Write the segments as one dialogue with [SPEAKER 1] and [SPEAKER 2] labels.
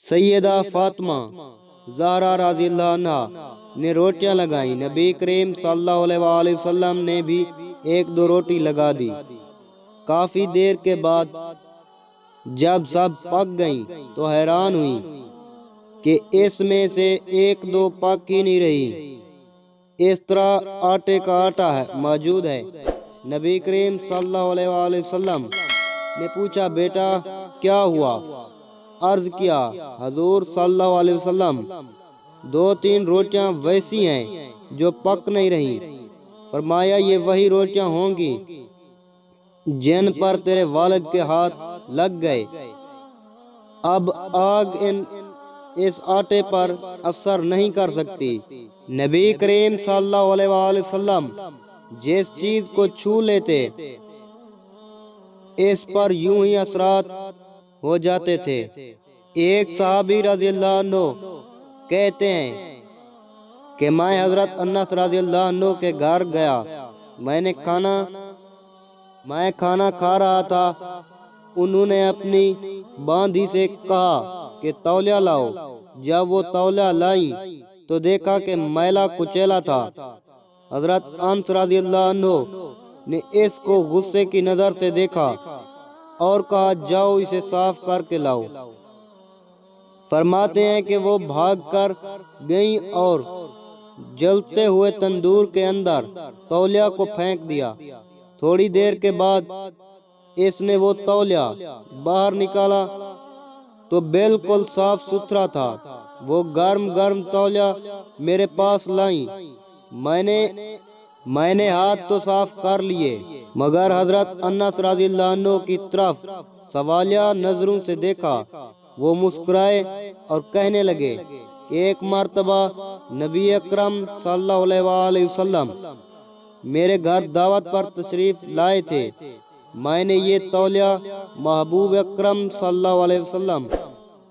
[SPEAKER 1] سیدہ فاطمہ زہرا رضی اللہ عنہا نے روٹیاں لگائیں۔ نبی کریم صلی اللہ علیہ وآلہ وسلم نے بھی ایک دو روٹی لگا دی۔ کافی دیر کے بعد جب سب پک گئیں تو حیران ہوئی کہ اس میں سے ایک دو پک ہی نہیں رہی۔ اس طرح آٹے کا آٹا موجود ہے۔ نبی کریم صلی اللہ علیہ وآلہ وسلم نے پوچھا، بیٹا کیا ہوا؟ عرض کیا، حضور صلی اللہ علیہ وسلم، دو تین روٹیاں ویسی ہیں جو پک نہیں رہی۔ فرمایا، یہ وہی روٹیاں ہوں گی جن پر تیرے والد کے ہاتھ لگ گئے۔ اب آگ اس آٹے پر اثر نہیں کر سکتی۔ نبی کریم صلی اللہ علیہ وآلہ وسلم جس چیز کو چھو لیتے اس پر یوں ہی اثرات ہو جاتے تھے۔ ایک صحابی رضی اللہ عنہ کہتے ہیں کہ میں حضرت انس رضی اللہ عنہ کے گھر گیا۔ میں کھانا کھا رہا تھا۔ انہوں نے اپنی باندھی سے کہا کہ تولیہ لاؤ۔ جب وہ تولیہ لائیں تو دیکھا کہ میلا کچیلا تھا۔ حضرت انس رضی اللہ عنہ نے اس کو غصے کی نظر سے دیکھا اور کہا، جاؤ اسے صاف کر کے لاؤ۔ فرماتے ہیں کہ وہ بھاگ کر گئیں اور جلتے ہوئے تندور کے اندر تولیہ کو پھینک دیا۔ تھوڑی دیر کے بعد اس نے وہ تولیہ باہر نکالا تو بالکل صاف ستھرا تھا۔ وہ گرم تولیہ میرے پاس لائیں۔ میں نے ہاتھ تو صاف کر لیے، مگر حضرت انس رضی اللہ عنہ کی طرف سوالیہ نظروں سے دیکھا۔ وہ مسکرائے اور کہنے لگے کہ ایک مرتبہ نبی اکرم صلی اللہ علیہ وآلہ وسلم میرے گھر دعوت پر تشریف لائے تھے۔ میں نے یہ تولیہ محبوب اکرم صلی اللہ علیہ وسلم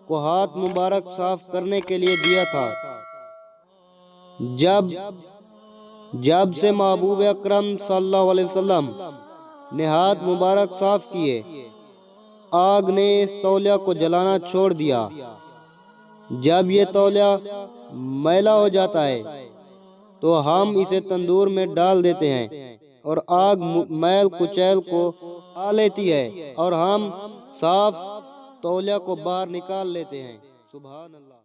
[SPEAKER 1] کو ہاتھ مبارک صاف کرنے کے لیے دیا تھا۔ جب سے محبوب اکرم صلی اللہ علیہ وسلم نے ہاتھ مبارک صاف کیے، آگ نے اس تولیہ کو جلانا چھوڑ دیا۔ جب یہ تولیہ میلا ہو جاتا ہے تو ہم اسے تندور میں ڈال دیتے ہیں اور آگ میل کچیل کو کھا لیتی ہے اور ہم صاف تولیہ کو باہر نکال لیتے ہیں۔ سبحان اللہ۔